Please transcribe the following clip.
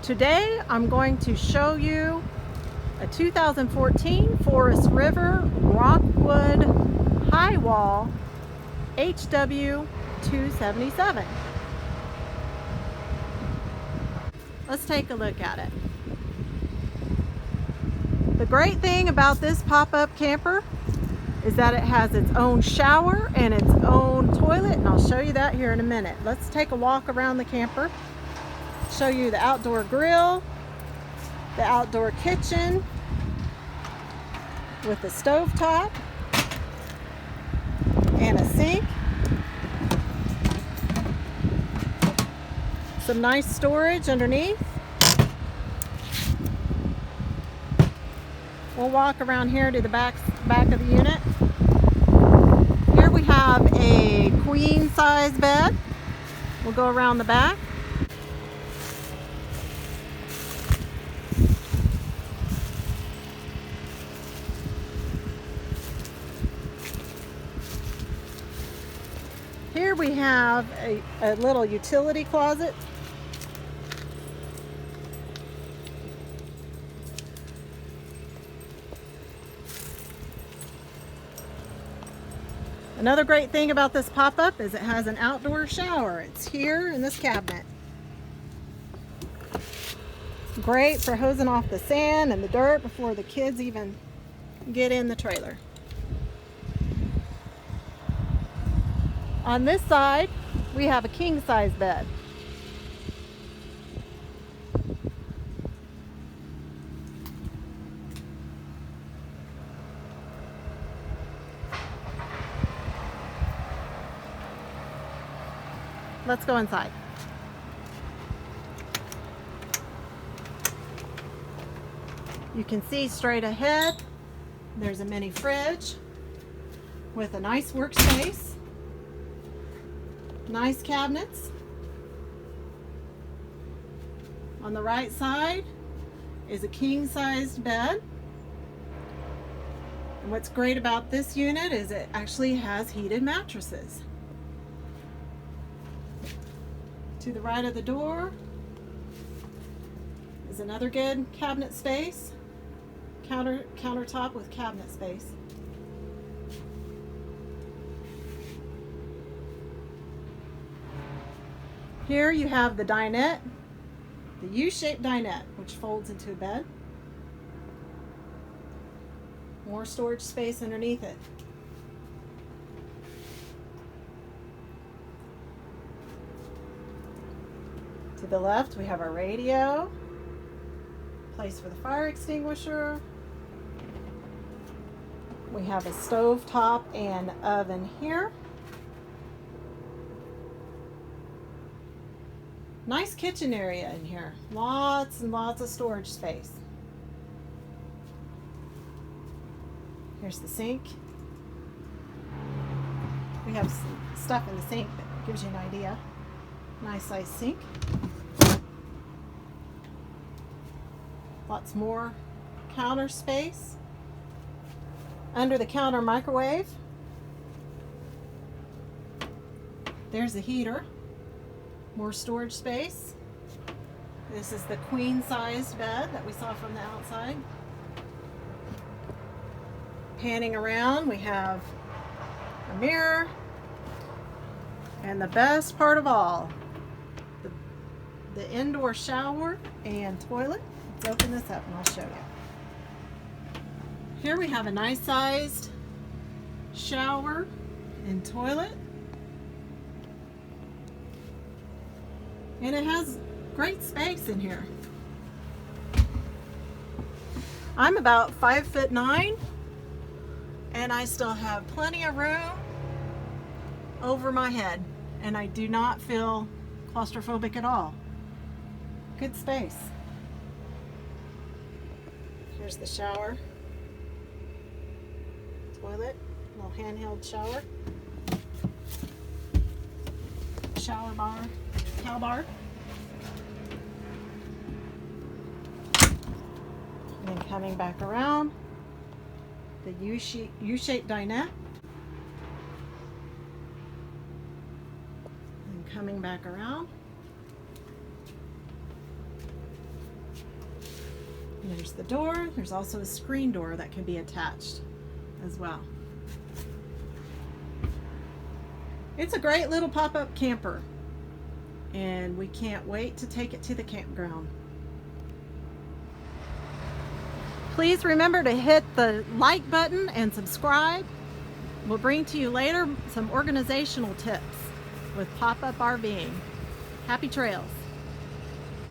Today I'm going to show you a 2014 Forest River Rockwood high wall HW 277. Let's take a look at it. The great thing about this pop-up camper is that it has its own shower and its own toilet, and I'll show you that here in a minute. Let's take a walk around the camper, show you the outdoor grill, the outdoor kitchen with the stove top and a sink, some nice storage underneath. We'll walk around here to the back of the unit. Here we have a queen size bed. We'll go around the back. Here we have a little utility closet. Another great thing about this pop-up is it has an outdoor shower. It's here in this cabinet. Great for hosing off the sand and the dirt before the kids even get in the trailer. On this side, we have a king-size bed. Let's go inside. You can see straight ahead, there's a mini fridge with a nice workspace, nice cabinets. On the right side is a king-sized bed. And what's great about this unit is it actually has heated mattresses. To the right of the door is another good cabinet space, countertop with cabinet space. Here you have the dinette, the U-shaped dinette, which folds into a bed. More storage space underneath it. To the left, we have our radio, place for the fire extinguisher. We have a stove top and oven here. Nice kitchen area in here. Lots and lots of storage space. Here's the sink. We have some stuff in the sink that gives you an idea. Nice size sink. Lots more counter space. Under the counter microwave. There's the heater. More storage space. This is the queen-sized bed that we saw from the outside. Panning around, we have a mirror. And the best part of all, the indoor shower and toilet. Let's open this up and I'll show you. Here we have a nice sized shower and toilet. And it has great space in here. I'm about 5'9" and I still have plenty of room over my head, and I do not feel claustrophobic at all. Good space. Here's the shower, toilet, little handheld shower, shower bar, towel bar, and then coming back around, the U-shaped dinette, and coming back around, There's the door. There's also a screen door that can be attached as well. It's a great little pop-up camper, and we can't wait to take it to the campground. Please remember to hit the like button and subscribe. We'll bring to you later some organizational tips with pop-up RVing. Happy trails.